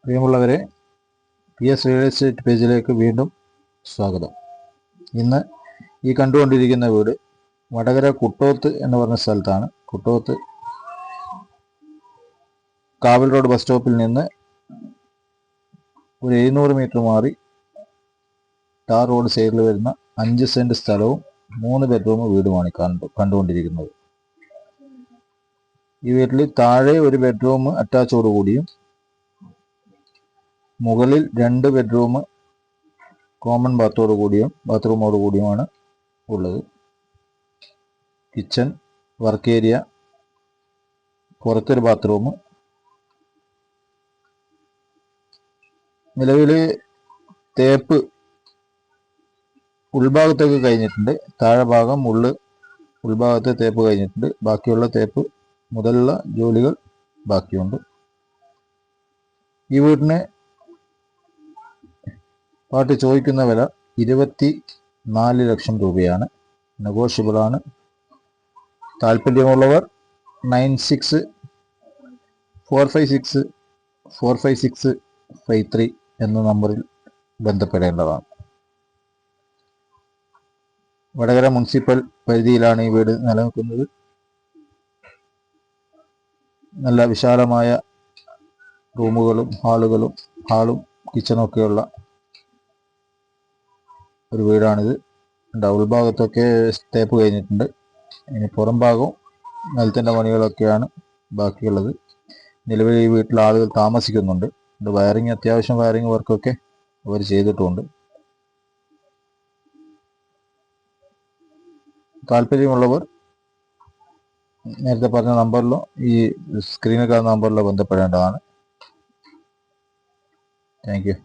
പ്രിയമുള്ളവരെ, P S real estate പേജിലേക്ക് വീണ്ടും സ്വാഗതം. ഇന്ന് ഈ കണ്ടുകൊണ്ടിരിക്കുന്ന വീട് വടകര കുട്ടോത്ത് എന്ന് പറഞ്ഞ സ്ഥലത്താണ്. കുട്ടോത്ത് കാവൽ റോഡ് ബസ് സ്റ്റോപ്പിൽ നിന്ന് ഒരു 700 മീറ്റർ മാറി ടാർ റോഡ് സൈഡിൽ വരുന്ന 5 സെന്റ് സ്ഥലവും 3 ബെഡ്റൂം വീടുമാണ് കണ്ടുകൊണ്ടിരിക്കുന്നത്. ഈ വീട്ടിൽ താഴെ ഒരു ബെഡ്റൂം അറ്റാച്ചോട് കൂടിയും മുകളിൽ 2 ബെഡ്റൂം കോമൺ ബാത്റൂമോട് കൂടിയുമാണ് ഉള്ളത്. കിച്ചൺ, വർക്ക് ഏരിയ, പുറത്തൊരു ബാത്റൂം. നിലവിൽ തേപ്പ് ഉൾഭാഗത്തേക്ക് കഴിഞ്ഞിട്ടുണ്ട്. താഴെ ഭാഗം ഉൾഭാഗത്തെ തേപ്പ് കഴിഞ്ഞിട്ടുണ്ട്. ബാക്കിയുള്ള തേപ്പ് മുതലുള്ള ജോലികൾ ബാക്കിയുണ്ട്. ഈ വീടിന് പാർട്ടി ചോദിക്കുന്ന വില 24 ലക്ഷം രൂപയാണ്. നെഗോഷ്യബിൾ ആണ്. താല്പര്യമുള്ളവർ 9645645653 എന്ന നമ്പറിൽ ബന്ധപ്പെടേണ്ടതാണ്. വടകര മുനിസിപ്പൽ പരിധിയിലാണ് ഈ വീട് നിലനിൽക്കുന്നത്. നല്ല വിശാലമായ റൂമുകളും ഹാളും കിച്ചണും ഒക്കെയുള്ള ഒരു വീടാണിത്. ഉൾഭാഗത്തൊക്കെ തേപ്പ് കഴിഞ്ഞിട്ടുണ്ട്. ഇനി പുറം ഭാഗവും നിലത്തിൻ്റെ പണികളൊക്കെയാണ് ബാക്കിയുള്ളത്. നിലവിൽ ഈ വീട്ടിൽ ആളുകൾ താമസിക്കുന്നുണ്ട്. അത്യാവശ്യം വയറിങ് വർക്കൊക്കെ അവർ ചെയ്തിട്ടുമുണ്ട്. താല്പര്യമുള്ളവർ നേരത്തെ പറഞ്ഞ നമ്പറിലോ ഈ സ്ക്രീനിൽ കാണുന്ന നമ്പറിലോ ബന്ധപ്പെടേണ്ടതാണ്. Thank you.